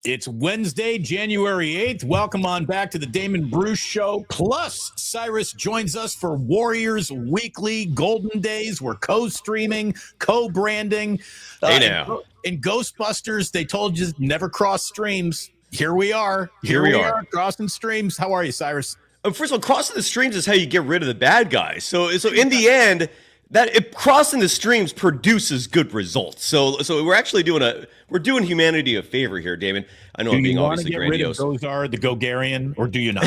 It's Wednesday, January 8th. Welcome on back to the Damon Bruce Show. Plus, Cyrus joins us for Warriors Weekly Golden Days. We're co-streaming, co-branding. Hey now. In Ghostbusters, they told you never cross streams. Here we are. Here we are. Crossing streams. How are you, Cyrus? First of all, crossing the streams is how you get rid of the bad guys. So in the end, crossing the streams produces good results. So we're actually doing humanity a favor here, Damon. I know I'm being obviously grandiose. Do you want to get rid of Gozar the Gogarian, or do you not?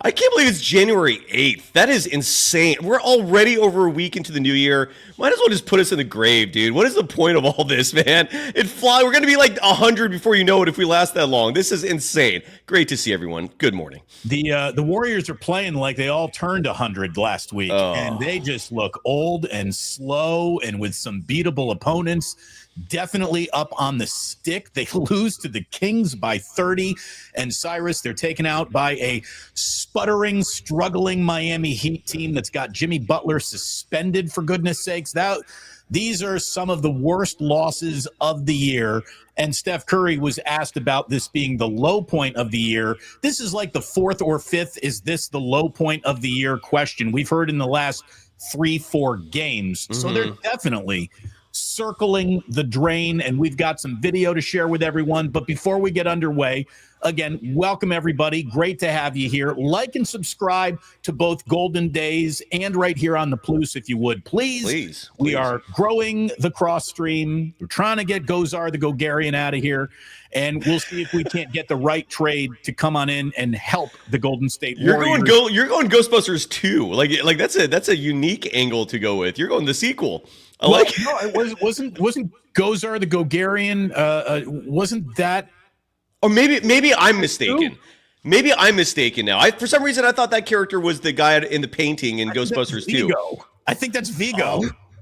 I can't believe it's January 8th. That is insane. We're already over a week into the new year. Might as well just put us in the grave, dude. What is the point of all this, man? We're going to be like 100 before you know it if we last that long. This is insane. Great to see everyone. Good morning. The Warriors are playing like they all turned 100 last week, and they just look old and slow and with some beatable opponents. Definitely up on the stick. They lose to the Kings by 30. And Cyrus, they're taken out by a sputtering, struggling Miami Heat team that's got Jimmy Butler suspended, for goodness sakes. These are some of the worst losses of the year. And Steph Curry was asked about this being the low point of the year. This is like the fourth or fifth, is this the low point of the year question we've heard in the last 3-4 games. So they're definitely circling the drain, and we've got some video to share with everyone. But before we get underway, again, welcome everybody. Great to have you here. Like and subscribe to both Golden Days and right here on the Plus, if you would. Please. We are growing the cross stream. We're trying to get Gozar the Gogarian out of here, and we'll see if we can't get the right trade to come on in and help the Golden State Warriors. You're going Ghostbusters 2. Like that's a unique angle to go with. You're going the sequel. No, it wasn't Gozar the Gogarian. Wasn't that? Or maybe I'm mistaken. Maybe I'm mistaken now. For some reason I thought that character was the guy in the painting in Ghostbusters 2. I think that's Vigo.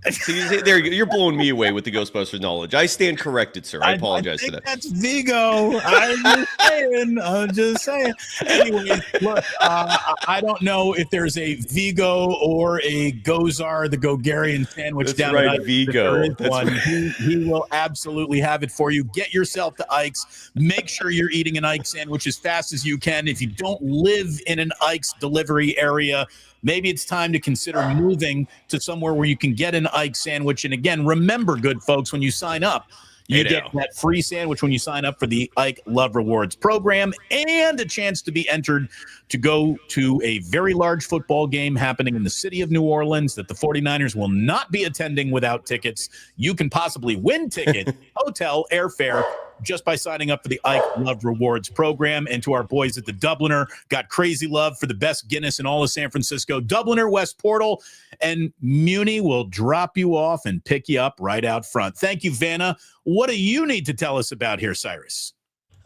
See, there you're blowing me away with the Ghostbusters knowledge. I stand corrected, sir. I apologize for that. That's Vigo. I'm just saying. Anyway, look, I don't know if there's a Vigo or a Gozar the Gogarian sandwich That's down right, at Vigo. That's one. He will absolutely have it for you. Get yourself to Ike's. Make sure you're eating an Ike's sandwich as fast as you can. If you don't live in an Ike's delivery area, maybe it's time to consider moving to somewhere where you can get an Ike sandwich. And again, remember, good folks, when you sign up, you get that free sandwich when you sign up for the Ike Love Rewards program, and a chance to be entered to go to a very large football game happening in the city of New Orleans that the 49ers will not be attending without tickets. You can possibly win tickets, hotel, airfare, just by signing up for the Ike Love Rewards program. And to our boys at the Dubliner, got crazy love for the best Guinness in all of San Francisco. Dubliner, West Portal, and Muni will drop you off and pick you up right out front. Thank you, Vanna. What do you need to tell us about here, Cyrus?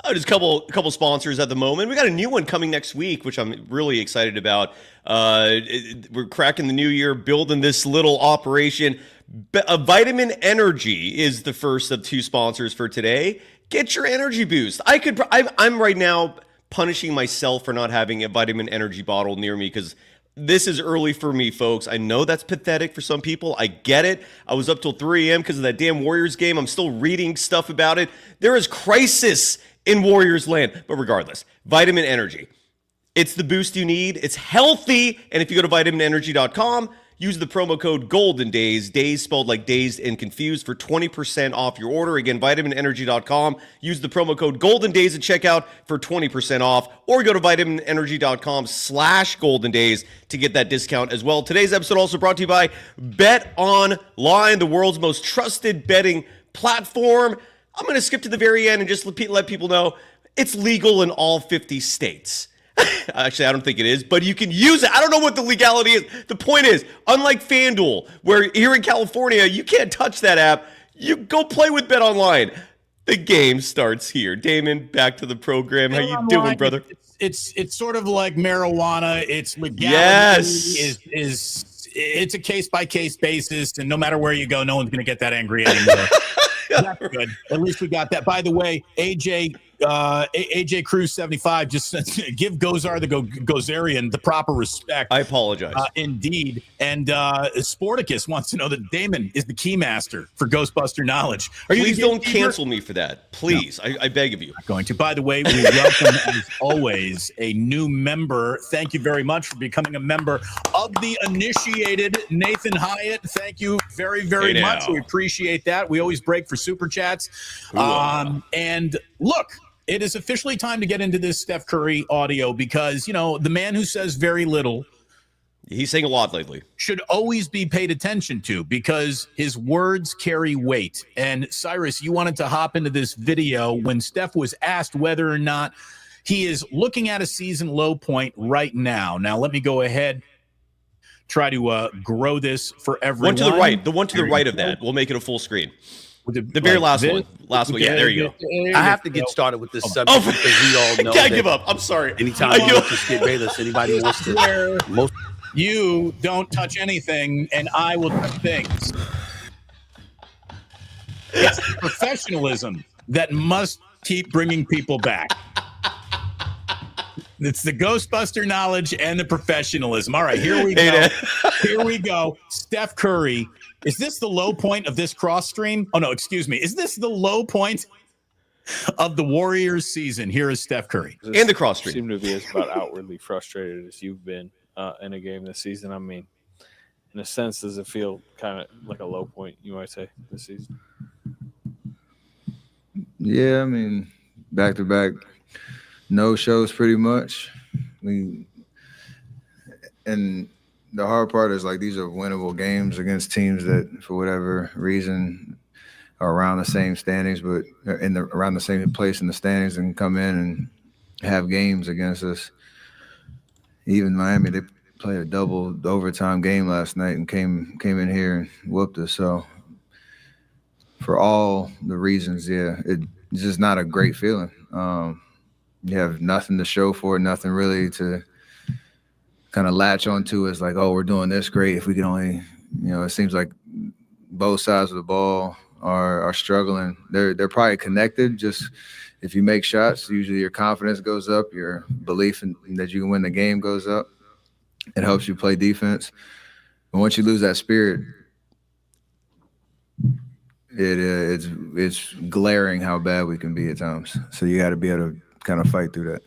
Just a couple sponsors at the moment. We got a new one coming next week, which I'm really excited about. We're cracking the new year, building this little operation. Vitamin Energy is the first of two sponsors for today. Get your energy boost. I'm right now punishing myself for not having a Vitamin Energy bottle near me because this is early for me, folks. I know that's pathetic for some people. I get it. I was up till 3 a.m. because of that damn Warriors game. I'm still reading stuff about it. There is crisis in Warriors land. But regardless, Vitamin Energy. It's the boost you need. It's healthy. And if you go to vitaminenergy.com, use the promo code GOLDENDAYS, days spelled like dazed and confused, for 20% off your order. Again, vitaminenergy.com. Use the promo code GOLDENDAYS at checkout for 20% off, or go to vitaminenergy.com/goldendays to get that discount as well. Today's episode also brought to you by Bet Online, the world's most trusted betting platform. I'm going to skip to the very end and just let people know it's legal in all 50 states. Actually, I don't think it is, but you can use it. I don't know what the legality is. The point is, unlike FanDuel, where here in California, you can't touch that app, you go play with Bet Online. The game starts here. Damon, back to the program. How you doing, brother? It's sort of like marijuana. It's legality. Yes. It's a case-by-case basis, and no matter where you go, no one's going to get that angry anymore. That's good. At least we got that. By the way, AJ, AJ Cruz 75 just give Gozar the Gozarian the proper respect. I apologize. Indeed. And Sporticus wants to know that Damon is the keymaster for Ghostbuster knowledge. Please don't cancel me for that. Please. No. I beg of you. I'm going to. By the way, we welcome, as always, a new member. Thank you very much for becoming a member of the initiated Nathan Hyatt. Thank you very, very much. We appreciate that. We always break for super chats. And look, it is officially time to get into this Steph Curry audio because, the man who says very little, he's saying a lot lately, should always be paid attention to because his words carry weight. And Cyrus, you wanted to hop into this video when Steph was asked whether or not he is looking at a season low point right now. Now, let me go ahead, try to grow this for everyone. One to the right. The one to the right of that. We'll make it a full screen. The very last one. Last one. Yeah, there you go. I have to get started with this subject because we all know. Can't give up. I'm sorry. Anytime I just get Bayless, anybody wants to. You don't touch anything, and I will touch things. It's professionalism that must keep bringing people back. It's the Ghostbuster knowledge and the professionalism. All right, here we go. Here we go. Steph Curry. Is this the low point of this cross stream? Oh, no, excuse me. Is this the low point of the Warriors season? Here is Steph Curry. And the cross stream. Seem to be as about outwardly frustrated as you've been in a game this season. I mean, in a sense, does it feel kind of like a low point, you might say, this season? Yeah, I mean, back-to-back no shows pretty much. And the hard part is like these are winnable games against teams that for whatever reason are around the same standings, but around the same place in the standings and come in and have games against us. Even Miami, they played a double overtime game last night and came in here and whooped us. So for all the reasons, yeah, it's just not a great feeling. You have nothing to show for it, nothing really to kind of latch onto. It's like, oh, we're doing this great. If we can only, it seems like both sides of the ball are struggling. They're probably connected. Just if you make shots, usually your confidence goes up, your belief in that you can win the game goes up. It helps you play defense. But once you lose that spirit, it's glaring how bad we can be at times. So you got to be able to kind of fight through that.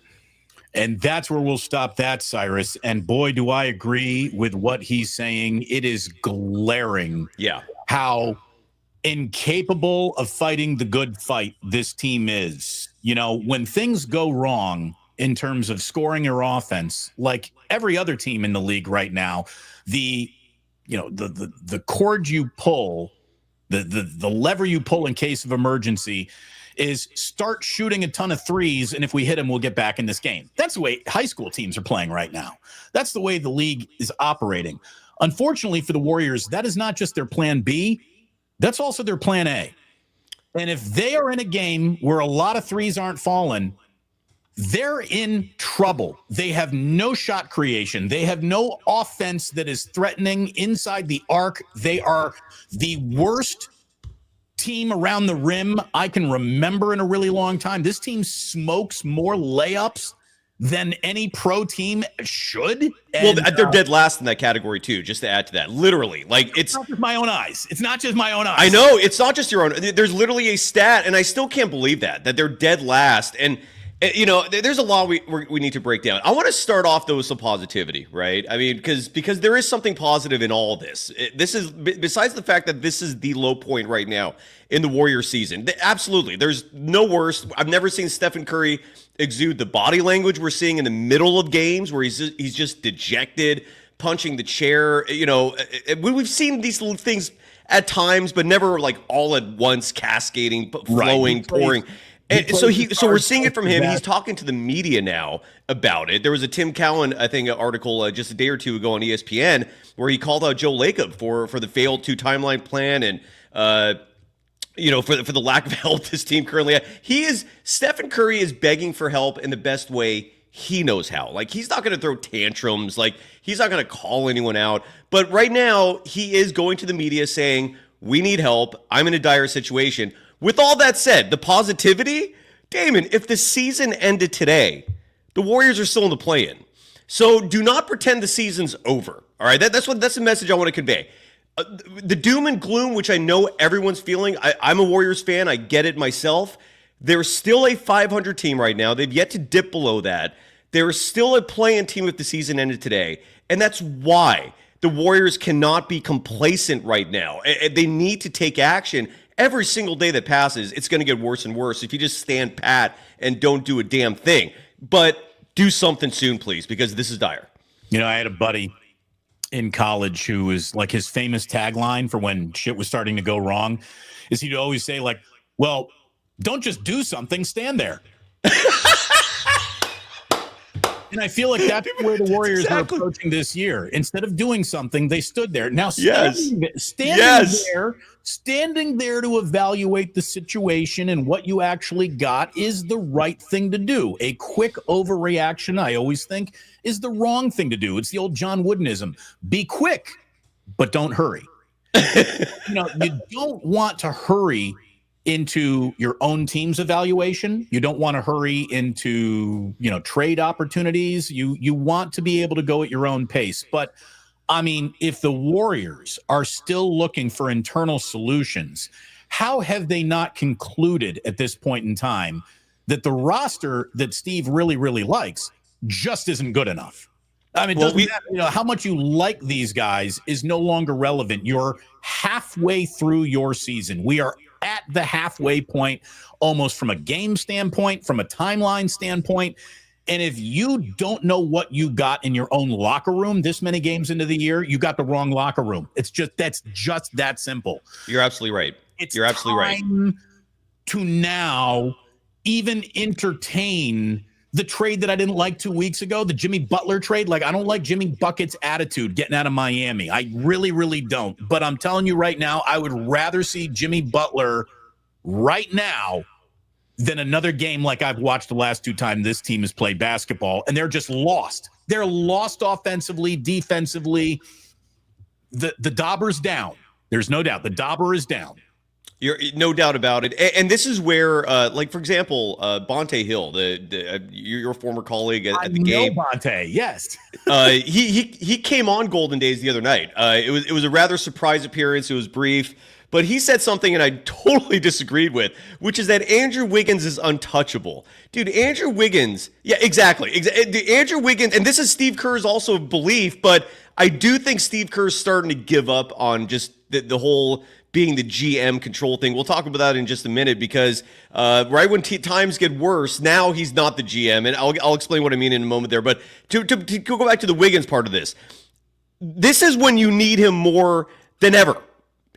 And that's where we'll stop that, Cyrus. And boy, do I agree with what he's saying. It is glaring how incapable of fighting the good fight this team is. When things go wrong in terms of scoring your offense, like every other team in the league right now, the cord you pull, the lever you pull in case of emergency is start shooting a ton of threes, and if we hit them, we'll get back in this game. That's the way high school teams are playing right now. That's the way the league is operating. Unfortunately for the Warriors, that is not just their plan B, that's also their plan A. And if they are in a game where a lot of threes aren't falling, they're in trouble. They have no shot creation. They have no offense that is threatening inside the arc. They are the worst team around the rim I can remember in a really long time. This team smokes more layups than any pro team should. And, they're dead last in that category too, just to add to that. Literally, like it's not just my own eyes. It's not just my own eyes. I know it's not just your own. There's literally a stat, and I still can't believe that they're dead last. And there's a lot we need to break down. I want to start off though with some positivity, right? I mean, because there is something positive in all this. This is besides the fact that this is the low point right now in the Warriors season. Absolutely, there's no worse. I've never seen Stephen Curry exude the body language we're seeing in the middle of games, where he's just dejected, punching the chair. We've seen these little things at times, but never like all at once, cascading, flowing, pouring. And so we're seeing it from him. He's talking to the media now about it. There was a Tim Cowan, I think, article just a day or two ago on ESPN where he called out Joe Lacob for the failed 2 timeline plan and for the lack of help this team currently has. Stephen Curry is begging for help in the best way he knows how. Like, he's not going to throw tantrums. Like, he's not going to call anyone out. But right now, he is going to the media saying, we need help. I'm in a dire situation. With all that said, the positivity, Damon, if the season ended today, the Warriors are still in the play-in. So do not pretend the season's over. All right, that's the message I want to convey. The doom and gloom, which I know everyone's feeling, I'm a Warriors fan. I get it myself. They're still a 500 team right now. They've yet to dip below that. They're still a play-in team if the season ended today. And that's why the Warriors cannot be complacent right now. They need to take action. Every single day that passes, it's going to get worse and worse if you just stand pat and don't do a damn thing. But do something soon, please, because this is dire. You know, I had a buddy in college who was like, his famous tagline for when shit was starting to go wrong is he'd always say, like, well, don't just do something, stand there. And I feel like that's where the Warriors are approaching this year. Instead of doing something, they stood there. Now, standing there to evaluate the situation and what you actually got is the right thing to do. A quick overreaction, I always think, is the wrong thing to do. It's the old John Woodenism. Be quick, but don't hurry. You don't want to hurry into your own team's evaluation. You don't want to hurry into, trade opportunities. You want to be able to go at your own pace. But I mean, if the Warriors are still looking for internal solutions, how have they not concluded at this point in time that the roster that Steve really, really likes just isn't good enough? I mean, how much you like these guys is no longer relevant. You're halfway through your season. We are at the halfway point, almost from a game standpoint, from a timeline standpoint. And if you don't know what you got in your own locker room this many games into the year, you got the wrong locker room. That's just that simple. You're absolutely right. You're absolutely right. To now even entertain the trade that I didn't like 2 weeks ago, the Jimmy Butler trade. Like, I don't like Jimmy Bucket's attitude getting out of Miami. I really, really don't. But I'm telling you right now, I would rather see Jimmy Butler right now than another game like I've watched the last two times this team has played basketball, and they're just lost. They're lost offensively, defensively. The dauber's down. There's no doubt. The dauber is down. You're no doubt about it. And this is where, for example, Bonte Hill, your former colleague at the game. Bonte, yes. He came on Golden Days the other night. It was a rather surprise appearance. It was brief. But he said something, and I totally disagreed with, which is that Andrew Wiggins is untouchable. Dude, Andrew Wiggins, yeah, exactly. Andrew Wiggins, and this is Steve Kerr's also belief, but I do think Steve Kerr's starting to give up on just the whole being the GM control thing. We'll talk about that in just a minute because right when times get worse, now he's not the GM, and I'll explain what I mean in a moment there. But to go back to the Wiggins part of this is when you need him more than ever.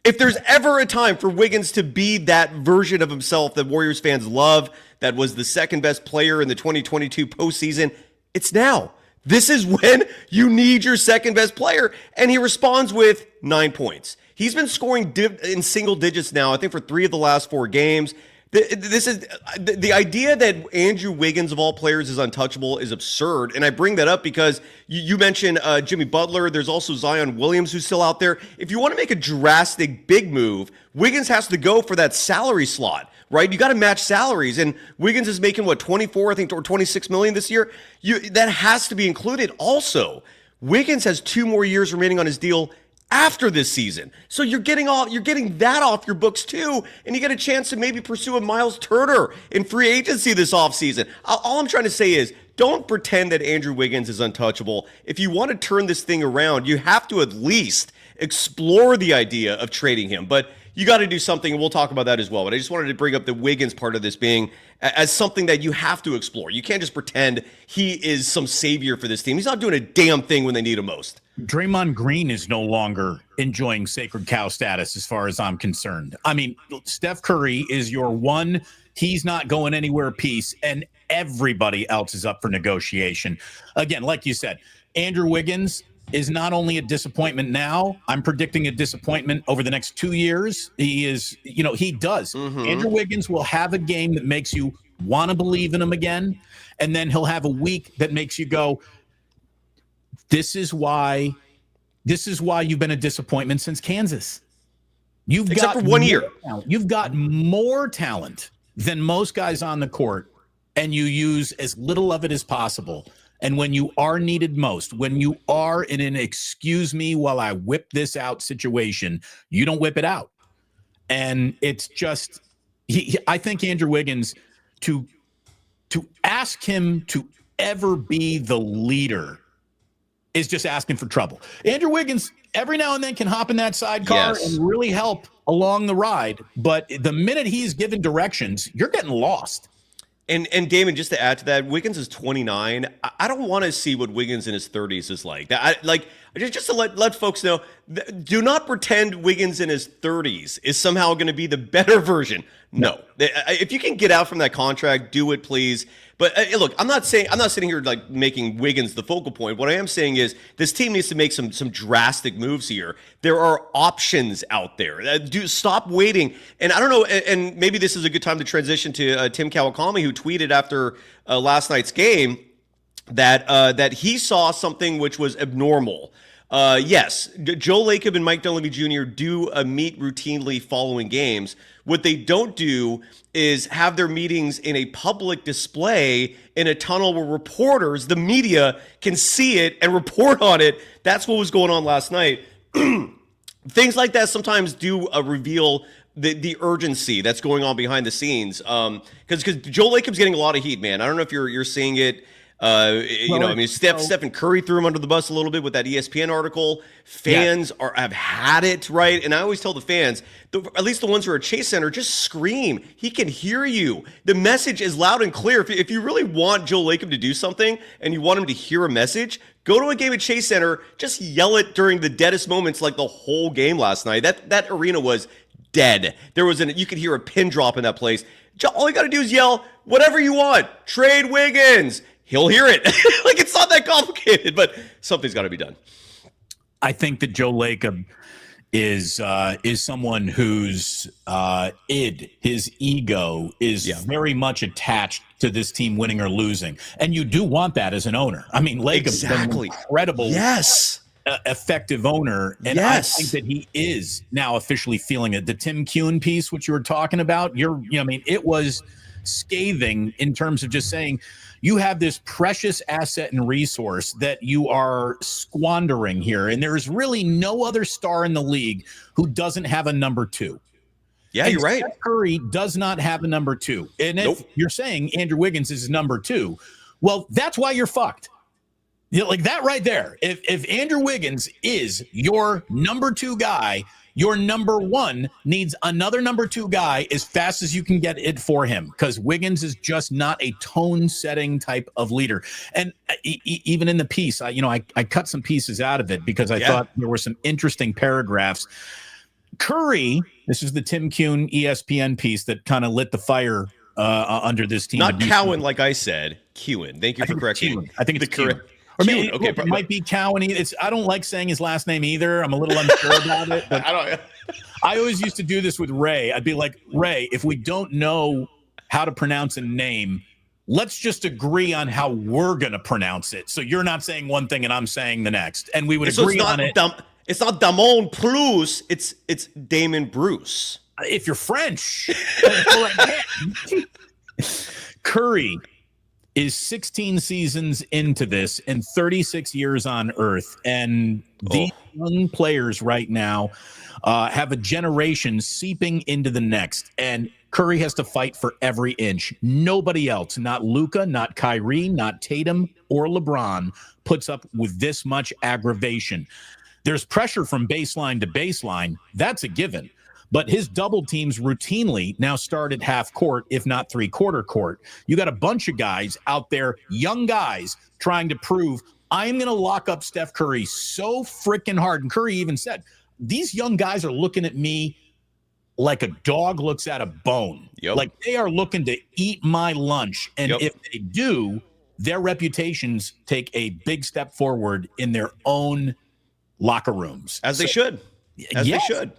If there's ever a time for Wiggins to be that version of himself that Warriors fans love, that was the second best player in the 2022 postseason, it's now. This is when you need your second best player, and he responds with 9 points. He's been scoring in single digits now, I think, for 3 of the last 4 games. This is the idea that Andrew Wiggins, of all players, is untouchable is absurd. And I bring that up because you mentioned Jimmy Butler. There's also Zion Williams who's still out there. If you want to make a drastic big move, Wiggins has to go for that salary slot, right? You got to match salaries. And Wiggins is making, 24, I think, or 26 million this year. That has to be included. Also, Wiggins has 2 more years remaining on his deal after this season. So you're getting that off your books too, and you get a chance to maybe pursue a Miles Turner in free agency this offseason. All I'm trying to say is don't pretend that Andrew Wiggins is untouchable. If you want to turn this thing around, you have to at least explore the idea of trading him. But you got to do something, and we'll talk about that as well. But I just wanted to bring up the Wiggins part of this being as something that you have to explore. You can't just pretend he is some savior for this team. He's not doing a damn thing when they need him most. Draymond Green is no longer enjoying sacred cow status as far as I'm concerned. I mean, Steph Curry is your one, he's not going anywhere piece, and everybody else is up for negotiation. Again, like you said, Andrew Wiggins is not only a disappointment now, I'm predicting a disappointment over the next 2 years. He is, he does. Mm-hmm. Andrew Wiggins will have a game that makes you want to believe in him again, and then he'll have a week that makes you go, This is why you've been a disappointment since Kansas. Except for 1 year. You've got more talent than most guys on the court, and you use as little of it as possible. And when you are needed most, when you are in an excuse me while I whip this out situation, you don't whip it out. And it's just, I think Andrew Wiggins, to ask him to ever be the leader is just asking for trouble. Andrew Wiggins every now and then can hop in that sidecar and really help along the ride. But the minute he's given directions, you're getting lost. And Damon, just to add to that, Wiggins is 29. I don't want to see what Wiggins in his 30s is like. Just to let folks know, do not pretend Wiggins in his 30s is somehow going to be the better version. No. If you can get out from that contract, do it, please. But look, I'm not sitting here like making Wiggins the focal point. What I am saying is this team needs to make some drastic moves here. There are options out there. Stop waiting. And I don't know, and maybe this is a good time to transition to Tim Kawakami, who tweeted after last night's game that he saw something which was abnormal. Yes, Joe Lacob and Mike Dunleavy Jr. do meet routinely following games. What they don't do is have their meetings in a public display in a tunnel where reporters, the media, can see it and report on it. That's what was going on last night. Things like that sometimes do reveal the urgency that's going on behind the scenes. Because Joe Lacob's getting a lot of heat, man. I don't know if you're seeing it. Stephen Curry threw him under the bus a little bit with that ESPN article. Fans have had it, right? And I always tell the fans, at least the ones who are at Chase Center, just scream. He can hear you. The message is loud and clear. If you really want Joe Lacob to do something and you want him to hear a message, go to a game at Chase Center. Just yell it during the deadest moments, like the whole game last night. That arena was dead. You could hear a pin drop in that place. All you got to do is yell whatever you want. Trade Wiggins. He'll hear it. Like, it's not that complicated, but something's got to be done. I think that Joe Lacob is someone whose his ego is very much attached to this team winning or losing. And you do want that as an owner. I mean, Lacob's been an incredible, effective owner. And I think that he is now officially feeling it. The Tim Kuhn piece, which you were talking about, it was scathing in terms of just saying, you have this precious asset and resource that you are squandering here. And there's really no other star in the league who doesn't have a number two. Yeah, and you're right. Steph Curry does not have a number two. And if you're saying Andrew Wiggins is number two, well, that's why you're fucked. Like that right there. If Andrew Wiggins is your number two guy, your number one needs another number two guy as fast as you can get it for him, because Wiggins is just not a tone-setting type of leader. And even in the piece, I cut some pieces out of it because I thought there were some interesting paragraphs. Curry, this is the Tim Kuhn ESPN piece that kind of lit the fire under this team. Not Cowan, like I said. Kuhn. Thank you for correcting me. I think it's Kuhn. Or maybe it might be Cowan. I don't like saying his last name either. I'm a little unsure about it. But I always used to do this with Ray. I'd be like, Ray, if we don't know how to pronounce a name, let's just agree on how we're going to pronounce it. So you're not saying one thing and I'm saying the next. And we would agree on it. It's not Damon Plus. It's Damon Bruce. If you're French. Curry is 16 seasons into this and 36 years on Earth. And these young players right now have a generation seeping into the next. And Curry has to fight for every inch. Nobody else, not Luka, not Kyrie, not Tatum or LeBron, puts up with this much aggravation. There's pressure from baseline to baseline. That's a given. But his double teams routinely now start at half court, if not three-quarter court. You got a bunch of guys out there, young guys, trying to prove, I am going to lock up Steph Curry so freaking hard. And Curry even said, these young guys are looking at me like a dog looks at a bone. Like they are looking to eat my lunch. And if they do, their reputations take a big step forward in their own locker rooms. As they should. They should.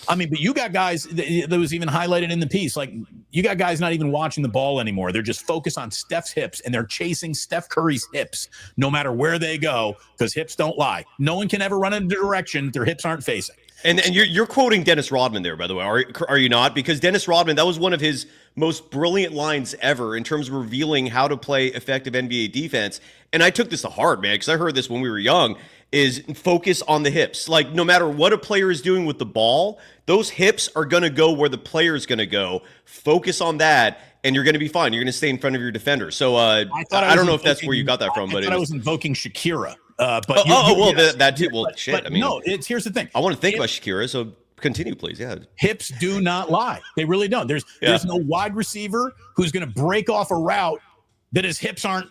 I mean, but you got guys that was even highlighted in the piece. Like, you got guys not even watching the ball anymore. They're just focused on Steph's hips, and they're chasing Steph Curry's hips no matter where they go, because hips don't lie. No one can ever run in the direction their hips aren't facing. And you're quoting Dennis Rodman there, by the way, are you not? Because Dennis Rodman, that was one of his most brilliant lines ever in terms of revealing how to play effective NBA defense. And I took this to heart, man, because I heard this when we were young, is focus on the hips. Like, no matter what a player is doing with the ball, those hips are going to go where the player is going to go. Focus on that, and you're going to be fine. You're going to stay in front of your defender. So I don't know if that's where you got that from. But I was invoking Shakira. That too. Well, shit. I mean, no, here's the thing. I want to think about Shakira, so continue, please. Yeah. Hips do not lie. They really don't. There's no wide receiver who's going to break off a route that his hips aren't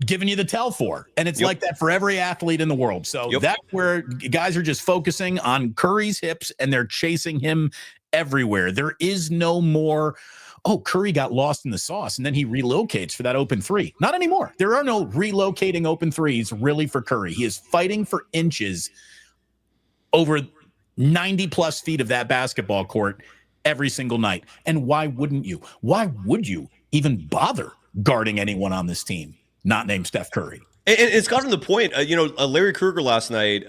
giving you the tell for. And it's like that for every athlete in the world. So that's where guys are just focusing on Curry's hips, and they're chasing him everywhere. There is no more, Curry got lost in the sauce and then he relocates for that open three. Not anymore. There are no relocating open threes really for Curry. He is fighting for inches over 90 plus feet of that basketball court every single night. And why wouldn't you? Why would you even bother guarding anyone on this team not named Steph Curry? And it's gotten to the point, Larry Krueger last night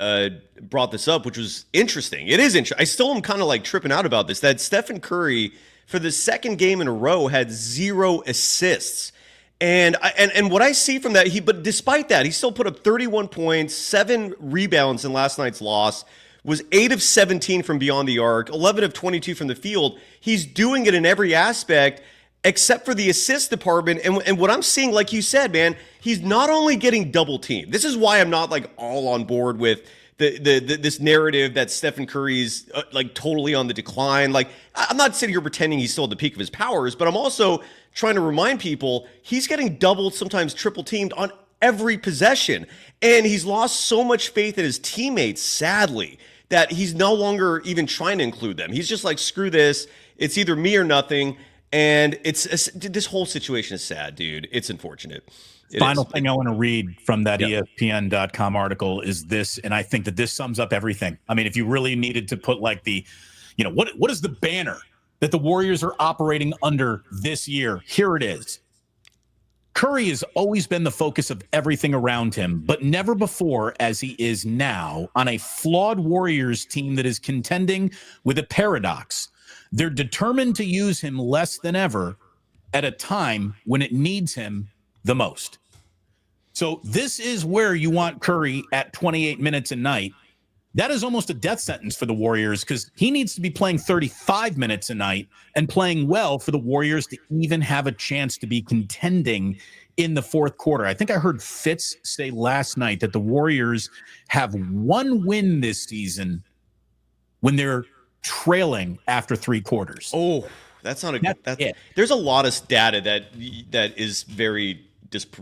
brought this up, which was interesting. It is interesting. I still am kind of like tripping out about this, that Stephen Curry, for the second game in a row, had 0 assists. And what I see from that, but despite that, he still put up 31 points, 7 rebounds in last night's loss, was 8 of 17 from beyond the arc, 11 of 22 from the field. He's doing it in every aspect except for the assist department. And what I'm seeing, like you said, man, he's not only getting double teamed. This is why I'm not like all on board with this narrative that Stephen Curry's like totally on the decline. Like, I'm not sitting here pretending he's still at the peak of his powers, but I'm also trying to remind people he's getting doubled, sometimes triple teamed on every possession. And he's lost so much faith in his teammates, sadly, that he's no longer even trying to include them. He's just like, screw this. It's either me or nothing. And this whole situation is sad, dude. It's unfortunate. Final thing I want to read from that ESPN.com article is this, and I think that this sums up everything. I mean, if you really needed to put like the, what is the banner that the Warriors are operating under this year? Here it is. Curry has always been the focus of everything around him, but never before as he is now on a flawed Warriors team that is contending with a paradox. They're determined to use him less than ever at a time when it needs him the most. So this is where you want Curry at 28 minutes a night. That is almost a death sentence for the Warriors because he needs to be playing 35 minutes a night and playing well for the Warriors to even have a chance to be contending in the fourth quarter. I think I heard Fitz say last night that the Warriors have one win this season when they're trailing after 3 quarters. Oh, that's not a good. There's a lot of data that is very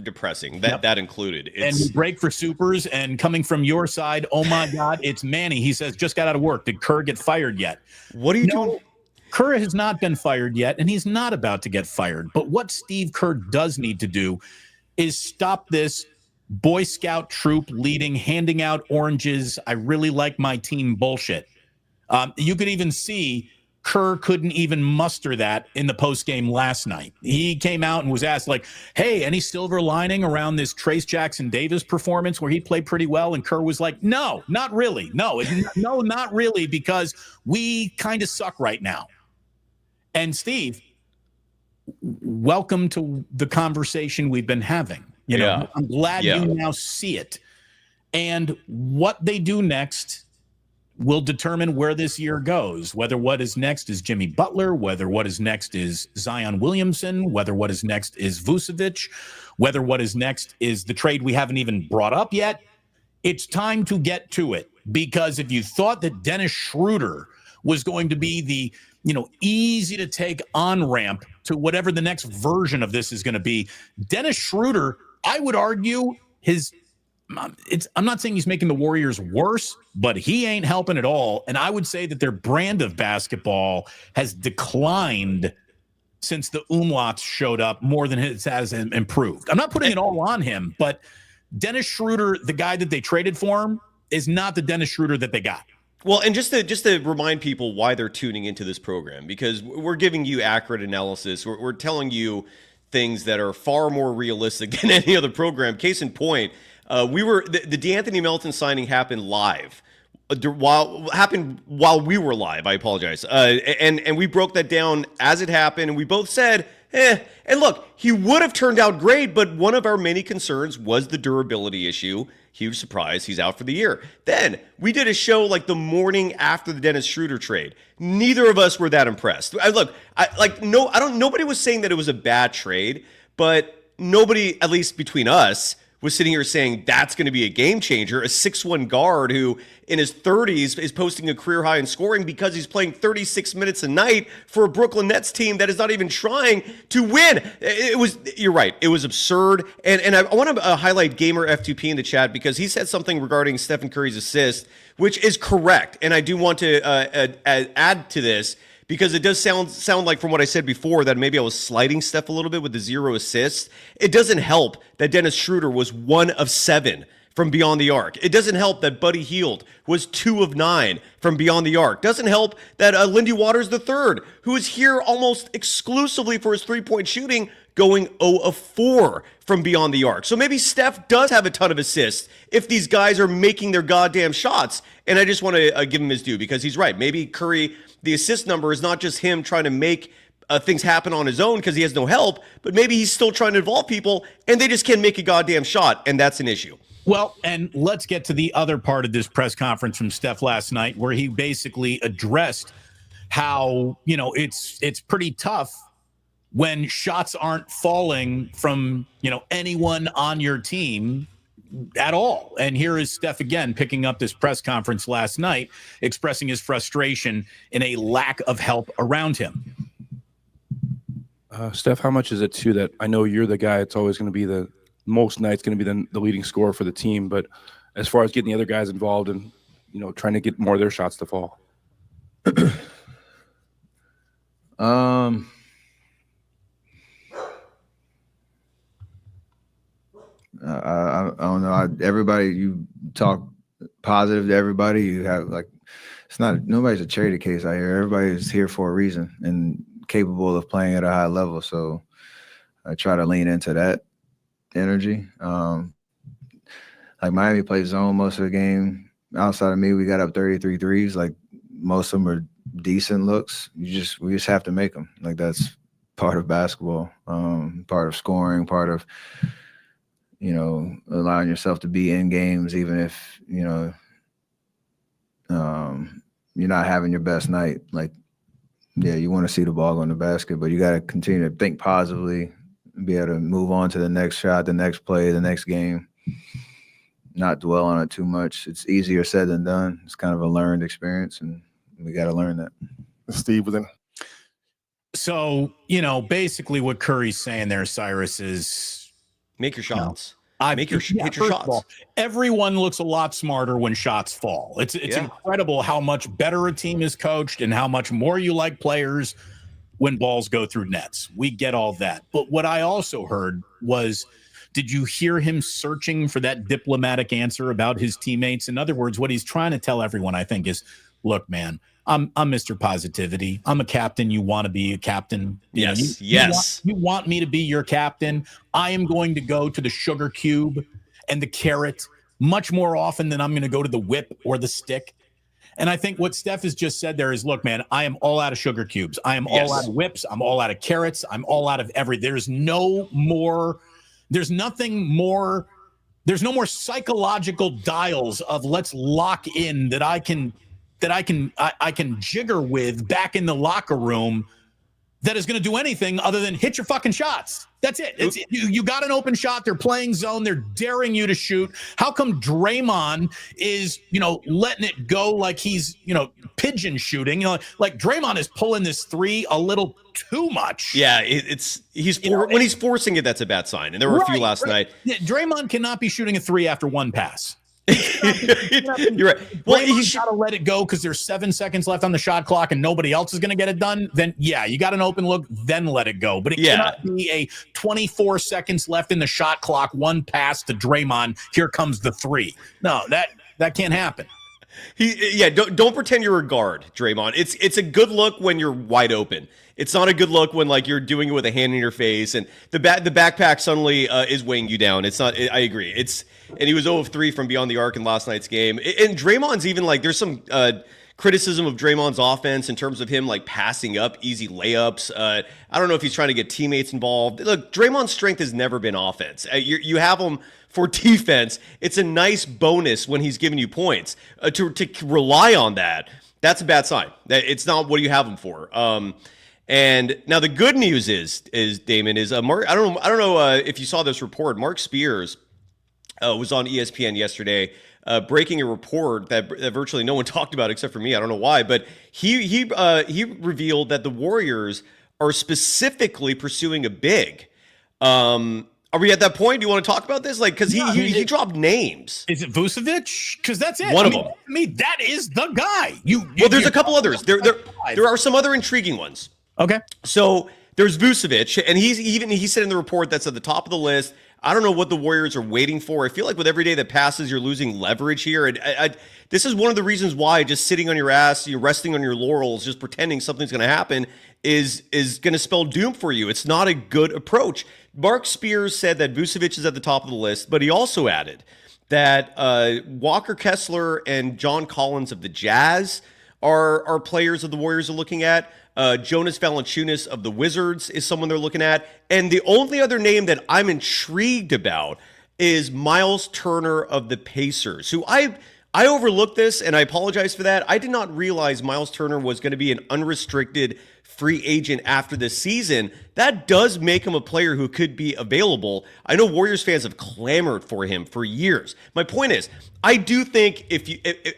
depressing. That included. And you break for supers, and coming from your side, oh my God, it's Manny. He says, just got out of work. Did Kerr get fired yet? What are you doing? Kerr has not been fired yet, and he's not about to get fired. But what Steve Kerr does need to do is stop this Boy Scout troop leading, handing out oranges, I really like my team bullshit. You could even see Kerr couldn't even muster that in the postgame last night. He came out and was asked, like, hey, any silver lining around this Trace Jackson-Davis performance where he played pretty well? And Kerr was like, no, not really. No, not really, because we kind of suck right now. And Steve, welcome to the conversation we've been having. I'm glad you now see it. And what they do next will determine where this year goes, whether what is next is Jimmy Butler, whether what is next is Zion Williamson, whether what is next is Vucevic, whether what is next is the trade we haven't even brought up yet. It's time to get to it, because if you thought that Dennis Schroeder was going to be the, easy to take on-ramp to whatever the next version of this is going to be, Dennis Schroeder, I would argue I'm not saying he's making the Warriors worse, but he ain't helping at all. And I would say that their brand of basketball has declined since the umlauts showed up more than it has improved. I'm not putting it all on him, but Dennis Schroeder, the guy that they traded for him, is not the Dennis Schroeder that they got. Well, and just to remind people why they're tuning into this program, because we're giving you accurate analysis. We're telling you things that are far more realistic than any other program. Case in point, the DeAnthony Melton signing happened live while we were live. I apologize. And we broke that down as it happened, and we both said, And look, he would have turned out great, but one of our many concerns was the durability issue. Huge surprise, he's out for the year. Then we did a show like the morning after the Dennis Schroeder trade. Neither of us were that impressed. Nobody was saying that it was a bad trade, but nobody, at least between us, was sitting here saying that's going to be a game changer. A 6'1" guard who in his 30s is posting a career high in scoring because he's playing 36 minutes a night for a Brooklyn Nets team that is not even trying to win. You're right. It was absurd. And I want to highlight Gamer F2P in the chat because he said something regarding Stephen Curry's assist, which is correct. And I do want to add to this, because it does sound like, from what I said before, that maybe I was slighting Steph a little bit with the 0 assists. It doesn't help that Dennis Schroeder was 1 of 7 from beyond the arc. It doesn't help that Buddy Hield was 2 of 9 from beyond the arc. Doesn't help that Lindy Waters III, who is here almost exclusively for his three-point shooting, going 0 of 4 from beyond the arc. So maybe Steph does have a ton of assists if these guys are making their goddamn shots. And I just want to give him his due, because he's right. Maybe Curry, the assist number is not just him trying to make things happen on his own because he has no help, but maybe he's still trying to involve people and they just can't make a goddamn shot, and that's an issue. Well, and let's get to the other part of this press conference from Steph last night, where he basically addressed how, it's pretty tough when shots aren't falling from, anyone on your team at all. And here is Steph again picking up this press conference last night, expressing his frustration in a lack of help around him. Steph, how much is it too that I know you're the guy that's always going to be the most nights going to be the leading scorer for the team, but as far as getting the other guys involved and trying to get more of their shots to fall? I don't know. Everybody, you talk positive to everybody. You have nobody's a charity case out here. Everybody's here for a reason and capable of playing at a high level. So I try to lean into that energy. Like Miami plays zone most of the game. Outside of me, we got up 33 threes. Like most of them are decent looks. We just have to make them. Like that's part of basketball, part of scoring, part of allowing yourself to be in games, even if, you're not having your best night. Like, yeah, you want to see the ball go in the basket, but you got to continue to think positively, be able to move on to the next shot, the next play, the next game, not dwell on it too much. It's easier said than done. It's kind of a learned experience, and we got to learn that. Steve, within. So, basically what Curry's saying there, Cyrus, is make your shots. Hit your shots. All, everyone looks a lot smarter when shots fall. It's incredible how much better a team is coached and how much more you like players when balls go through nets. We get all that. But what I also heard was, did you hear him searching for that diplomatic answer about his teammates? In other words, what he's trying to tell everyone, I think, is, look, man, I'm Mr. Positivity. I'm a captain. You want to be a captain. Yes. You want me to be your captain. I am going to go to the sugar cube and the carrot much more often than I'm going to go to the whip or the stick. And I think what Steph has just said there is, look, man, I am all out of sugar cubes. I am all out of whips. I'm all out of carrots. I'm all out of There's no more psychological dials of let's lock in that I can jigger with back in the locker room that is going to do anything other than hit your fucking shots. That's it. You got an open shot. They're playing zone. They're daring you to shoot. How come Draymond is, letting it go like he's, pigeon shooting? Like Draymond is pulling this three a little too much. Yeah, when he's forcing it, that's a bad sign. And there were a few last night. Yeah, Draymond cannot be shooting a three after one pass. You're right. Well, he's got to let it go because there's 7 seconds left on the shot clock and nobody else is going to get it done. Then, you got an open look, then let it go. But it cannot be a 24 seconds left in the shot clock, one pass to Draymond. Here comes the three. No, that can't happen. Don't pretend you're a guard, Draymond. It's a good look when you're wide open. It's not a good look when like you're doing it with a hand in your face and the backpack suddenly is weighing you down. It's not. I agree. And he was 0 of 3 from beyond the arc in last night's game. And Draymond's even like there's some criticism of Draymond's offense in terms of him like passing up easy layups. I don't know if he's trying to get teammates involved. Look, Draymond's strength has never been offense. You have him for defense. It's a nice bonus when he's giving you points. To rely on that, that's a bad sign. It's not what you have him for. And now the good news is Damon is Mark. I don't know if you saw this report. Mark Spears was on ESPN yesterday, breaking a report that virtually no one talked about except for me. I don't know why, but he revealed that the Warriors are specifically pursuing a big. Are we at that point? Do you want to talk about this? Like, because he dropped names. Is it Vucevic? Because that's it. One of them. I mean, that is the guy. Well, there's a couple others. There are some other intriguing ones. Okay. So there's Vucevic, and he said in the report that's at the top of the list. I don't know what the Warriors are waiting for. I feel like with every day that passes, you're losing leverage here. And this is one of the reasons why just sitting on your ass, you're resting on your laurels, just pretending something's going to happen is going to spell doom for you. It's not a good approach. Mark Spears said that Vucevic is at the top of the list, but he also added that Walker Kessler and John Collins of the Jazz are players that the Warriors are looking at. Jonas Valanciunas of the Wizards is someone they're looking at. And the only other name that I'm intrigued about is Miles Turner of the Pacers, who I overlooked this, and I apologize for that. I did not realize Miles Turner was going to be an unrestricted free agent after this season. That does make him a player who could be available. I know Warriors fans have clamored for him for years. My point is, I do think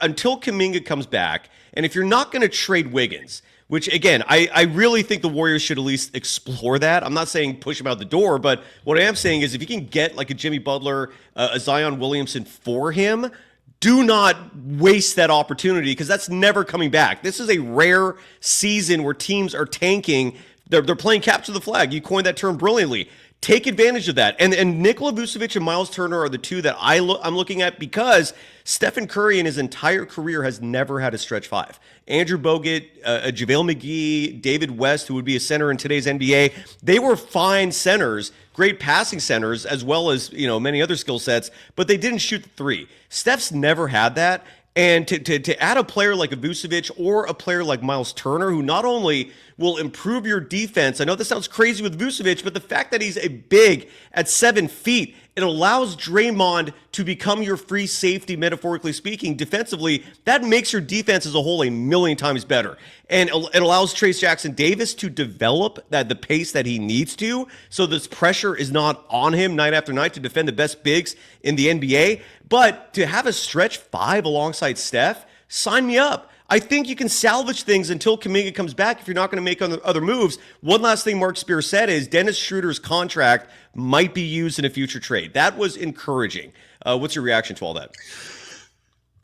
until Kuminga comes back, and if you're not going to trade Wiggins, which, again, I really think the Warriors should at least explore that. I'm not saying push him out the door, but what I am saying is if you can get like a Jimmy Butler, a Zion Williamson for him, do not waste that opportunity because that's never coming back. This is a rare season where teams are tanking. They're playing capture the flag. You coined that term brilliantly. Take advantage of that. And Nikola Vucevic and Miles Turner are the two that I'm looking at because Stephen Curry in his entire career has never had a stretch five. Andrew Bogut, JaVale McGee, David West, who would be a center in today's NBA, they were fine centers, great passing centers, as well as many other skill sets, but they didn't shoot the three. Steph's never had that. And to add a player like a Vucevic or a player like Miles Turner, who not only will improve your defense, I know this sounds crazy with Vucevic, but the fact that he's a big at 7 feet, it allows Draymond to become your free safety, metaphorically speaking, defensively. That makes your defense as a whole a million times better. And it allows Trayce Jackson-Davis to develop the pace that he needs to, so this pressure is not on him night after night to defend the best bigs in the NBA. But to have a stretch five alongside Steph, sign me up. I think you can salvage things until Kuminga comes back if you're not going to make other moves. One last thing Mark Spears said is Dennis Schroeder's contract might be used in a future trade. That was encouraging. What's your reaction to all that?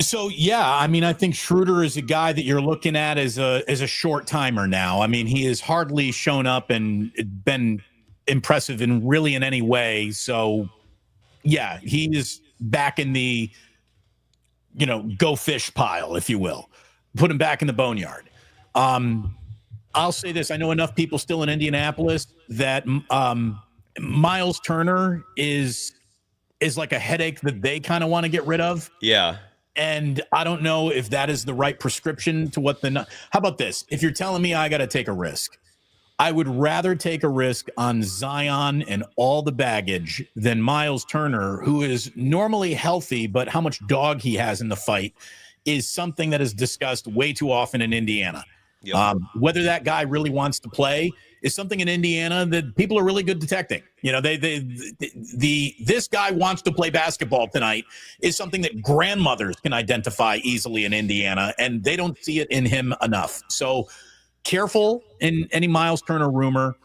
So, yeah, I mean, I think Schroeder is a guy that you're looking at as a short timer now. I mean, he has hardly shown up and been impressive in any way. So, yeah, he is back in the, go fish pile, if you will. Put him back in the boneyard. I'll say this. I know enough people still in Indianapolis that Miles Turner is like a headache that they kind of want to get rid of. Yeah. And I don't know if that is the right prescription to what how about this? If you're telling me I got to take a risk, I would rather take a risk on Zion and all the baggage than Miles Turner, who is normally healthy, but how much dog he has in the fight is something that is discussed way too often in Indiana. Yep. Whether that guy really wants to play is something in Indiana that people are really good detecting. This guy wants to play basketball tonight is something that grandmothers can identify easily in Indiana, and they don't see it in him enough. So careful in any Miles Turner rumor.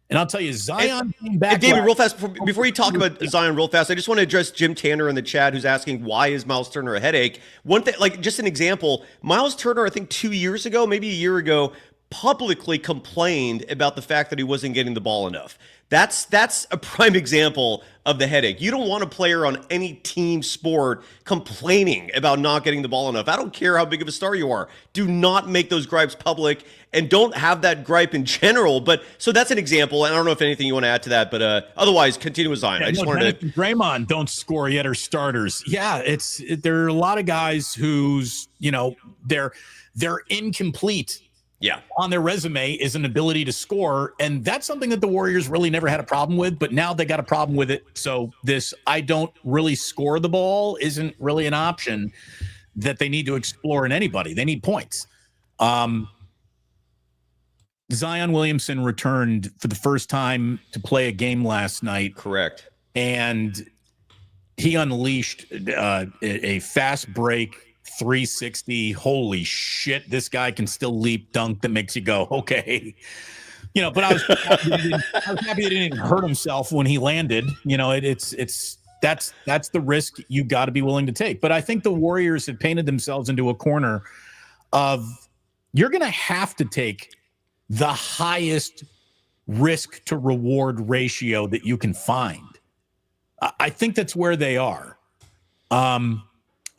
And I'll tell you, Zion came back. And David, real fast, before you talk about Zion real fast, I just want to address Jim Tanner in the chat who's asking, why is Miles Turner a headache? One thing, like just an example, Miles Turner, I think 2 years ago, maybe a year ago, publicly complained about the fact that he wasn't getting the ball enough. That's a prime example of the headache. You don't want a player on any team sport complaining about not getting the ball enough. I don't care how big of a star you are. Do not make those gripes public, and don't have that gripe in general. But so that's an example. And I don't know if anything you want to add to that, but other's continue with Zion. Yeah, I just wanted to. Draymond don't score yet are starters. Yeah, there are a lot of guys who's they're incomplete. Yeah. On their resume is an ability to score. And that's something that the Warriors really never had a problem with, but now they got a problem with it. So this, I don't really score the ball, isn't really an option that they need to explore in anybody. They need points. Zion Williamson returned for the first time to play a game last night. Correct. And he unleashed a fast break 360. Holy shit, this guy can still leap dunk that makes you go, okay. But I was happy that he didn't hurt himself when he landed. That's the risk you got to be willing to take. But I think the Warriors had painted themselves into a corner of you're going to have to take the highest risk to reward ratio that you can find. I think that's where they are.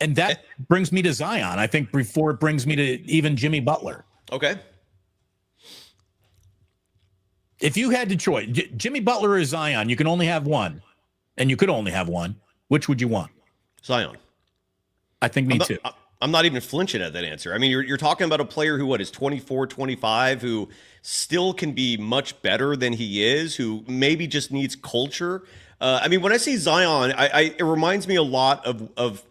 And that brings me to Zion, I think, before it brings me to even Jimmy Butler. Okay. If you had to choose Jimmy Butler or Zion, you can only have one, and you could only have one. Which would you want? Zion. I think me too. I'm not even flinching at that answer. I mean, you're talking about a player who is 24, 25, who still can be much better than he is, who maybe just needs culture. I mean, when I say Zion, it reminds me a lot of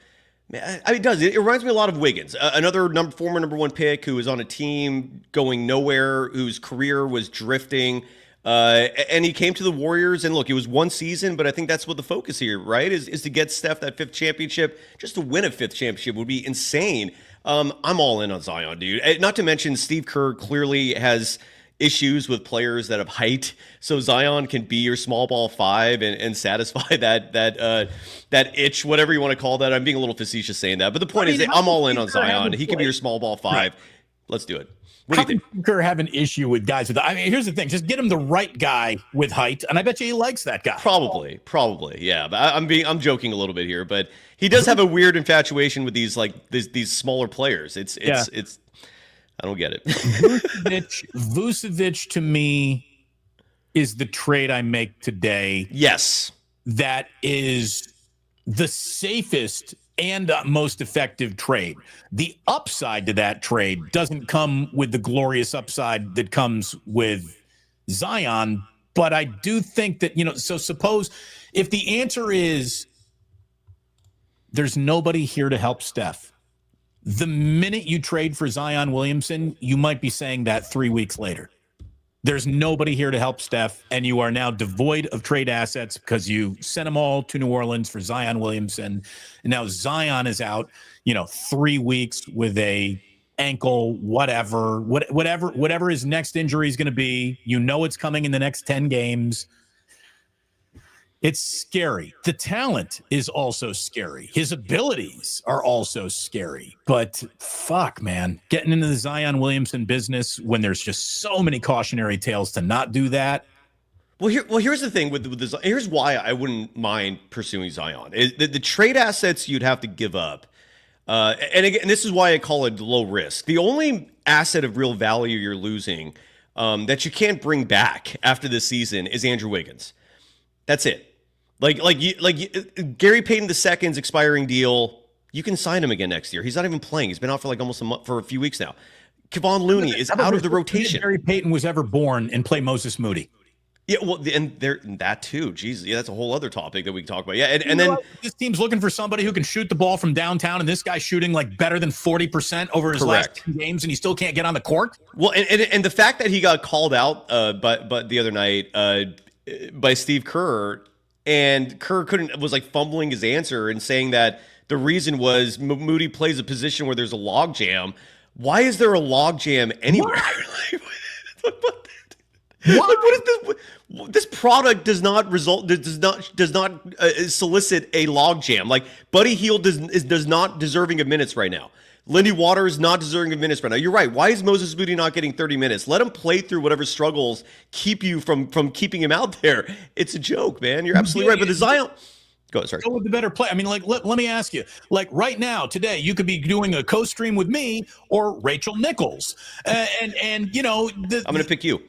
it does. It reminds me a lot of Wiggins, another former number one pick who was on a team going nowhere, whose career was drifting. And he came to the Warriors, and look, it was one season, but I think that's what the focus here, right, is to get Steph that fifth championship. Just to win a fifth championship would be insane. I'm all in on Zion, dude. Not to mention Steve Kerr clearly has issues with players that have height, so Zion can be your small ball five and satisfy that itch, whatever you want to call that. I'm being a little facetious saying that, but the point is that I'm all in on Zion. He can be your small ball five. Right. Let's do it. What do you think? Kerr have an issue with guys with? I mean, here's the thing: just get him the right guy with height, and I bet you he likes that guy. Probably, yeah. But I'm joking a little bit here, but he does have a weird infatuation with these smaller players. It's I don't get it. Vucevic to me is the trade I make today. Yes, that is the safest and most effective trade. The upside to that trade doesn't come with the glorious upside that comes with Zion, but I do think that, so suppose if the answer is there's nobody here to help Steph, the minute you trade for Zion Williamson, you might be saying that 3 weeks later. There's nobody here to help Steph, and you are now devoid of trade assets because you sent them all to New Orleans for Zion Williamson. And now Zion is out, 3 weeks with a ankle, whatever his next injury is going to be. It's coming in the next 10 games. It's scary. The talent is also scary. His abilities are also scary. But fuck, man, getting into the Zion Williamson business when there's just so many cautionary tales to not do that. Well, here's the thing with this. Here's why I wouldn't mind pursuing Zion. The trade assets you'd have to give up. And again, this is why I call it low risk. The only asset of real value you're losing that you can't bring back after this season is Andrew Wiggins. That's it. Like Gary Payton II's expiring deal, you can sign him again next year. He's not even playing. He's been out for almost a month, for a few weeks now. Kevon Looney is out of the rotation. Gary Payton was ever born and play Moses Moody. Yeah, well, and that too. Jesus, yeah, that's a whole other topic that we can talk about. Yeah, and then this team's looking for somebody who can shoot the ball from downtown, and this guy's shooting like better than 40% over his last 2 games, and he still can't get on the court. Well, and the fact that he got called out, but the other night by Steve Kerr. And Kerr was fumbling his answer and saying that the reason was Moody plays a position where there's a log jam. Why is there a log jam anywhere? Like, what is this? This product does not solicit a logjam. Like Buddy Hield does not deserving of minutes right now. Lindy Water is not deserving of minutes right now. You're right. Why is Moses Moody not getting 30 minutes? Let him play through whatever struggles keep you from keeping him out there. It's a joke, man. You're absolutely right. But the Zion. Go ahead, sorry. Go with the better play. I mean, like, let me ask you, like right now, today, you could be doing a co-stream with me or Rachel Nichols. And you know, I'm going to pick you.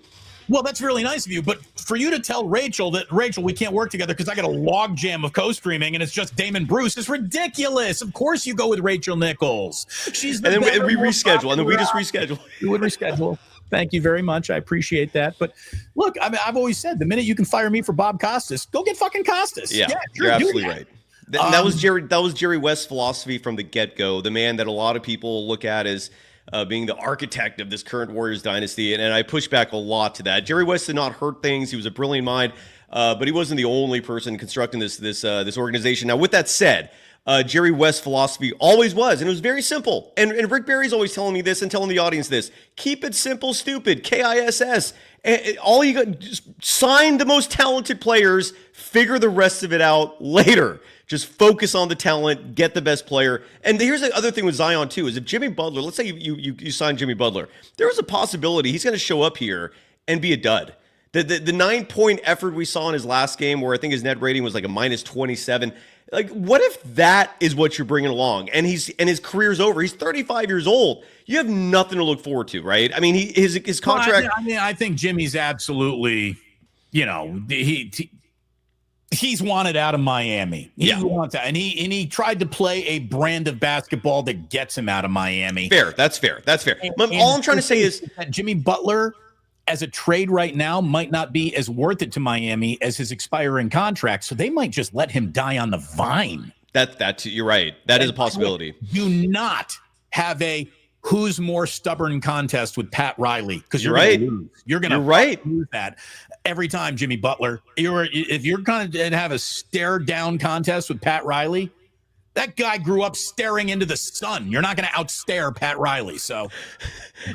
Well, that's really nice of you. But for you to tell Rachel that, Rachel, we can't work together because I got a log jam of co-streaming and it's just Damon Bruce is ridiculous. Of course you go with Rachel Nichols. She's the and then better, we more reschedule. And then we just popular reschedule. You would reschedule. Thank you very much. I appreciate that. But look, I mean, I've always said the minute you can fire me for Bob Costas, go get fucking Costas. Yeah, sure, you're absolutely right. That was Jerry West's philosophy from the get-go. The man that a lot of people look at as being the architect of this current Warriors dynasty, and I push back a lot to that. Jerry West did not hurt things. He was a brilliant mind, but he wasn't the only person constructing this organization. Now, with that said, Jerry West's philosophy always was, and it was very simple. And Rick Barry's always telling me this and telling the audience this: keep it simple, stupid. KISS. All you got, just sign the most talented players. Figure the rest of it out later. Just focus on the talent, get the best player. And here's the other thing with Zion, too, is if Jimmy Butler, let's say you sign Jimmy Butler, there is a possibility he's going to show up here and be a dud. The 9-point effort we saw in his last game, where I think his net rating was like a -27. Like, what if that is what you're bringing along? And his career's over. He's 35 years old. You have nothing to look forward to, right? I mean, his contract. Well, I think Jimmy's absolutely, you know, he's wanted out of Miami. He wants out, and he tried to play a brand of basketball that gets him out of Miami. Fair. That's fair. All I'm trying to say is that Jimmy Butler, as a trade right now, might not be as worth it to Miami as his expiring contract. So they might just let him die on the vine. That you're right. That is a possibility. Do not have a who's more stubborn contest with Pat Riley, because you're right. Gonna lose. You're gonna lose that every time, Jimmy Butler. If you're gonna have a stare down contest with Pat Riley, that guy grew up staring into the sun. You're not gonna outstare Pat Riley. So,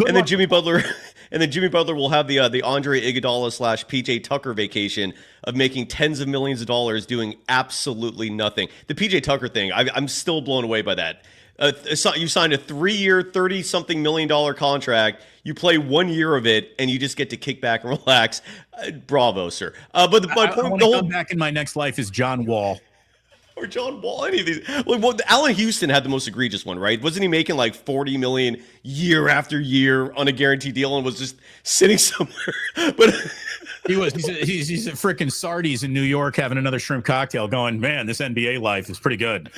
and then Jimmy Butler will have the Andre Iguodala / PJ Tucker vacation of making tens of millions of dollars doing absolutely nothing. The PJ Tucker thing, I'm still blown away by that. You signed a 3-year, $30-something million contract. You play 1 year of it, and you just get to kick back and relax. Bravo, sir. But my point, I want to come back in my next life is John Wall. Or John Wall, any of these. Well, Allen Houston had the most egregious one, right? Wasn't he making like $40 million year after year on a guaranteed deal and was just sitting somewhere? But he's at freaking Sardi's in New York having another shrimp cocktail, going, man, this NBA life is pretty good.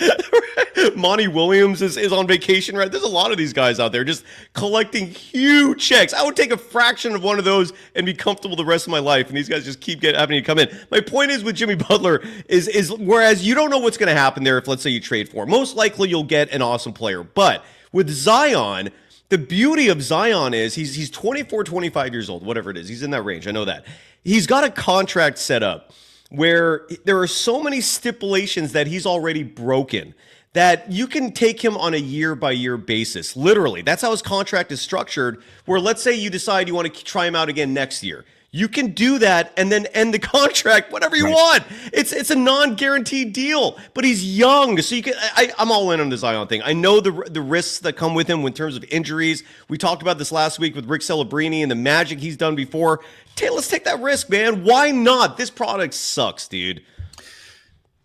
Monty Williams is on vacation, right? There's a lot of these guys out there just collecting huge checks. I would take a fraction of one of those and be comfortable the rest of my life, and these guys just keep having to come in. My point is with Jimmy Butler is whereas you don't know what's going to happen there if, let's say, you trade for him. Most likely you'll get an awesome player. But with Zion, the beauty of Zion is he's 24, 25 years old, whatever it is. He's in that range. I know that. He's got a contract set up where there are so many stipulations that he's already broken that you can take him on a year-by-year basis. Literally, that's how his contract is structured, where let's say you decide you want to try him out again next year. You can do that and then end the contract whatever you want. It's a non-guaranteed deal, but he's young, so you can. I'm all in on the Zion thing. I know the risks that come with him in terms of injuries. We talked about this last week with Rick Celebrini and the magic he's done before. Let's take that risk, man. Why not? This product sucks, dude.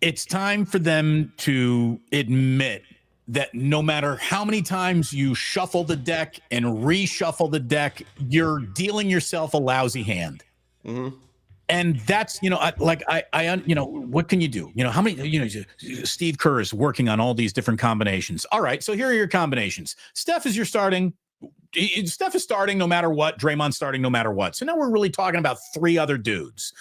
It's time for them to admit that no matter how many times you shuffle the deck and reshuffle the deck, you're dealing yourself a lousy hand. Mm-hmm. And that's, what can you do? How many, Steve Kerr is working on all these different combinations. All right, so here are your combinations. Steph is starting no matter what. Draymond's starting no matter what. So now we're really talking about 3 other dudes.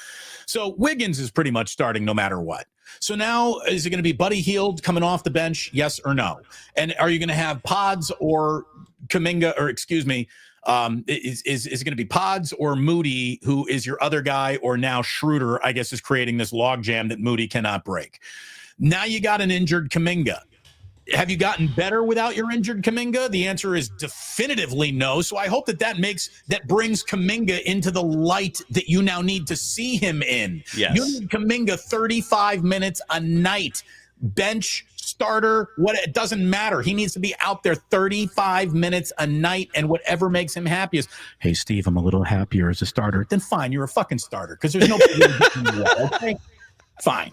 So Wiggins is pretty much starting no matter what. So now is it going to be Buddy Hield coming off the bench? Yes or no? And are you going to have Pods or Kuminga, or excuse me, is it going to be Pods or Moody, who is your other guy, or now Schroeder, I guess, is creating this logjam that Moody cannot break. Now you got an injured Kuminga. have you gotten better without your injured Kuminga? The answer is definitively no. So I hope that brings Kuminga into the light that you now need to see him in. Yes. You need Kuminga 35 minutes a night, bench, starter, it doesn't matter. He needs to be out there 35 minutes a night, and whatever makes him happiest. Hey, Steve, I'm a little happier as a starter. Then fine, you're a fucking starter because there's no okay? Fine.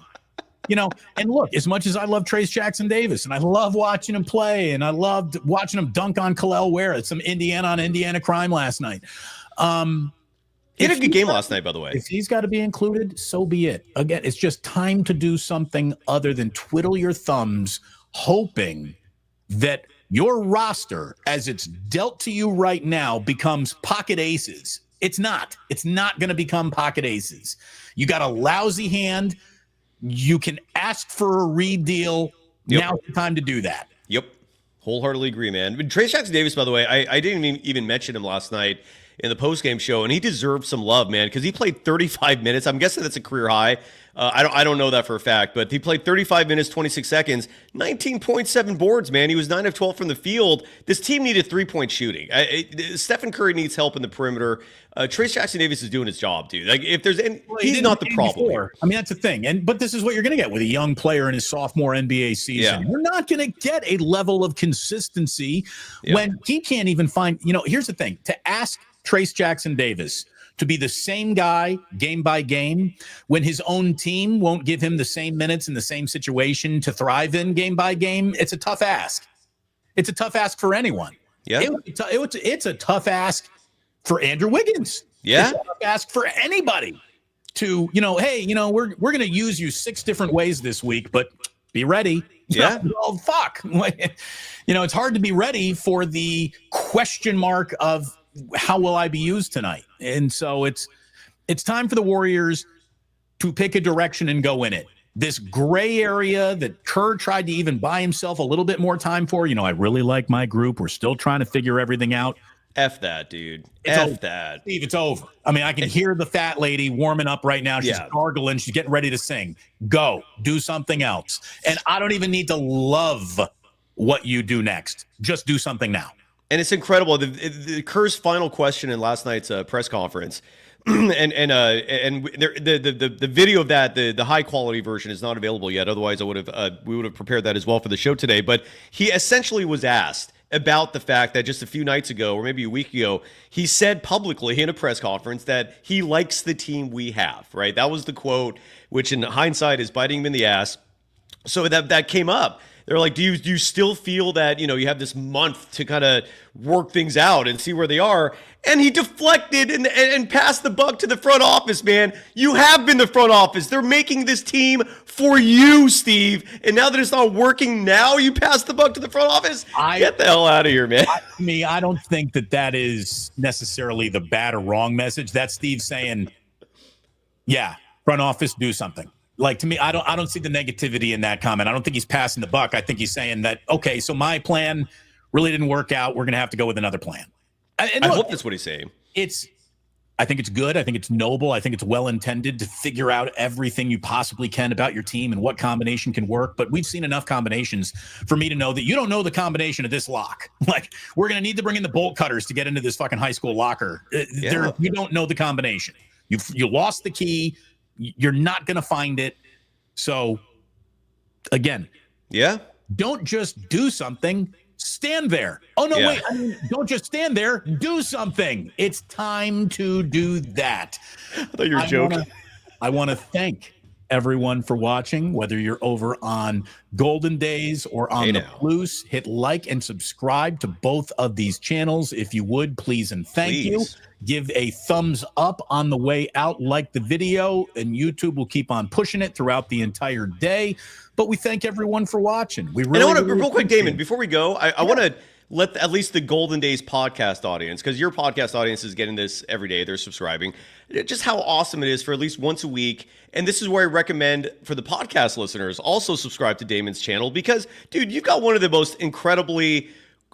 And look, as much as I love Trace Jackson Davis and I love watching him play and I loved watching him dunk on Khalil Ware at some Indiana on Indiana crime last night. He had a good game last night, by the way. If he's got to be included, so be it. Again, it's just time to do something other than twiddle your thumbs, hoping that your roster, as it's dealt to you right now, becomes pocket aces. It's not. It's not going to become pocket aces. You got a lousy hand. You can ask for a redeal. Yep. Now's the time to do that. Yep. Wholeheartedly agree, man. But Trace Jackson Davis, by the way, I didn't even mention him last night in the postgame show, and he deserved some love, man, because he played 35 minutes. I'm guessing that's a career high. I don't know that for a fact, but he played 35 minutes, 26 seconds, 19.7 boards, man. He was 9 of 12 from the field. This team needed 3-point shooting. Stephen Curry needs help in the perimeter. Trace Jackson Davis is doing his job, dude. Like, if there's any, he's not the problem here. I mean, that's the thing. But this is what you're going to get with a young player in his sophomore NBA season. Yeah. You're not going to get a level of consistency when he can't even find, here's the thing. To ask Trace Jackson Davis to be the same guy game by game when his own team won't give him the same minutes in the same situation to thrive in game by game, it's a tough ask. It's a tough ask for anyone. Yeah. It's a tough ask for Andrew Wiggins. Yeah. It's a tough ask for anybody to, hey, we're going to use you 6 different ways this week, but be ready. Yeah. Oh, fuck. It's hard to be ready for the question mark of how will I be used tonight? And so it's time for the Warriors to pick a direction and go in it. This gray area that Kerr tried to even buy himself a little bit more time for. I really like my group. We're still trying to figure everything out. F that, dude. It's F over. that. Steve, it's over. I mean, I can hear the fat lady warming up right now. She's gargling. She's getting ready to sing. Go. Do something else. And I don't even need to love what you do next. Just do something now. And it's incredible. The Kerr's final question in last night's press conference, and the video of that, the high quality version is not available yet. Otherwise, we would have prepared that as well for the show today. But he essentially was asked about the fact that just a few nights ago, or maybe a week ago, he said publicly in a press conference that he likes the team we have. Right, that was the quote, which in hindsight is biting him in the ass. So that came up. They're like, do you still feel that, you have this month to kind of work things out and see where they are? And he deflected and passed the buck to the front office, man. You have been the front office. They're making this team for you, Steve. And now that it's not working, now you pass the buck to the front office? Get the hell out of here, man. I don't think that is necessarily the bad or wrong message. That's Steve saying, yeah, front office, do something. Like, to me, I don't see the negativity in that comment. I don't think he's passing the buck. I think he's saying that, okay, so my plan really didn't work out. We're going to have to go with another plan. And look, I hope that's what he's saying. I think it's good. I think it's noble. I think it's well-intended to figure out everything you possibly can about your team and what combination can work. But we've seen enough combinations for me to know that you don't know the combination of this lock. Like, we're going to need to bring in the bolt cutters to get into this fucking high school locker. You don't know the combination. You lost the key. You're not going to find it. So, again, don't just do something. Stand there. Oh, no, wait. Don't just stand there. Do something. It's time to do that. I thought you were joking. I want to thank everyone for watching, whether you're over on Golden Days or on the Plus. Hit like and subscribe to both of these channels if you would, please and thank you. Give a thumbs up on the way out, like the video, and YouTube will keep on pushing it throughout the entire day. But we thank everyone for watching. We really, and I want to, real quick, Damon, before we go, I want to let at least the Golden Days podcast audience, because your podcast audience is getting this every day, they're subscribing, just how awesome it is for at least once a week. And this is where I recommend for the podcast listeners, also subscribe to Damon's channel, because, dude, you've got one of the most incredibly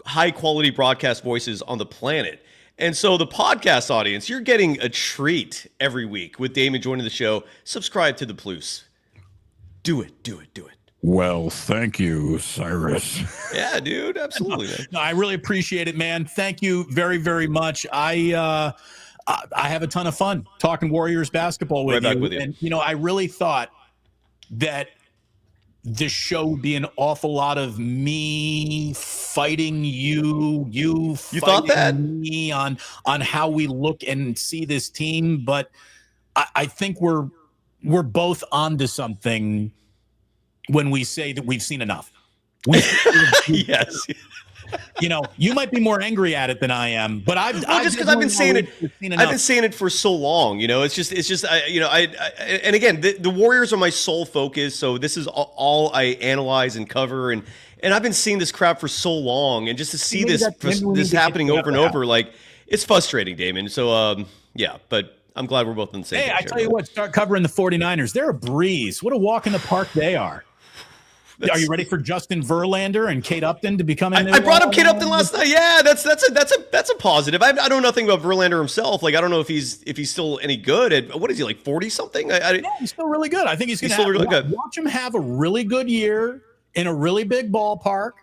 high-quality broadcast voices on the planet. And so the podcast audience, you're getting a treat every week with Damon joining the show. Subscribe to the Plus. Do it. Well, thank you, Cyrus. Yeah, dude, absolutely. Man. No, I really appreciate it, man. Thank you very, very much. I have a ton of fun talking Warriors basketball with Right you. back with you. And, I really thought that this show would be an awful lot of me fighting you fighting thought that? me on how we look and see this team. But I think we're both onto something when we say that we've seen enough. Yes. You might be more angry at it than I am, but I've just because I've been saying it. I've been saying it for so long. It's just. And again, the Warriors are my sole focus. So this is all I analyze and cover, and I've been seeing this crap for so long, and just to see this happening over and over, like it's frustrating, Damon. So yeah, but I'm glad we're both in the same. Hey, I tell you what, start covering the 49ers. They're a breeze. What a walk in the park they are. Are you ready for Justin Verlander and Kate Upton to become? I brought up Kate Upton last night. Yeah, that's a positive. I don't know nothing about Verlander himself. Like I don't know if he's still any good. At what is he, like 40 something? Yeah, he's still really good. I think he's still really good. Watch him have a really good year in a really big ballpark.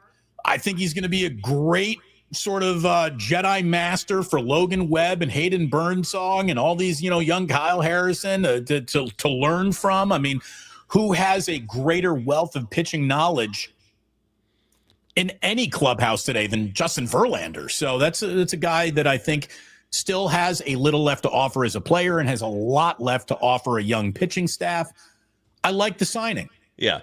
I think he's going to be a great sort of Jedi master for Logan Webb and Hayden Burnsong and all these young Kyle Harrison to learn from. I mean, who has a greater wealth of pitching knowledge in any clubhouse today than Justin Verlander? So that's a guy that I think still has a little left to offer as a player and has a lot left to offer a young pitching staff. I like the signing. Yeah.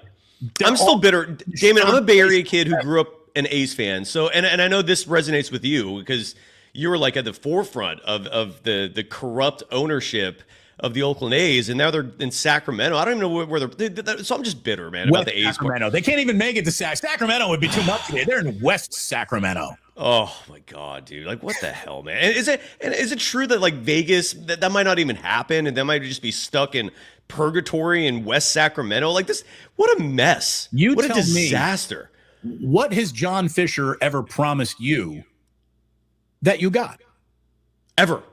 I'm still bitter. Damon, I'm a Bay Area kid who grew up an A's fan. So, and I know this resonates with you because you were like at the forefront of the corrupt ownership of the Oakland A's, and now they're in Sacramento. I don't even know where they're. So I'm just bitter, man, about the A's. Sacramento. They can't even make it to Sacramento. Would be too much today. They're in West Sacramento. Oh my God, dude! Like, what the hell, man? And is it true that like Vegas that might not even happen, and they might just be stuck in purgatory in West Sacramento? Like this, what a mess! What a disaster! What has John Fisher ever promised you that you got? Ever.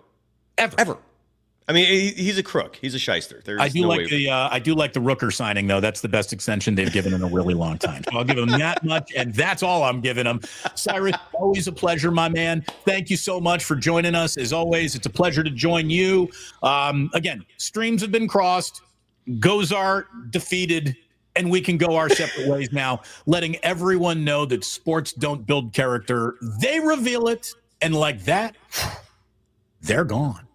I mean, he's a crook. He's a shyster. I do like the Rooker signing, though. That's the best extension they've given in a really long time. So I'll give him that much, and that's all I'm giving him. Cyrus, always a pleasure, my man. Thank you so much for joining us. As always, it's a pleasure to join you. Again, streams have been crossed. Gozar defeated, and we can go our separate ways now, letting everyone know that sports don't build character. They reveal it, and like that, they're gone.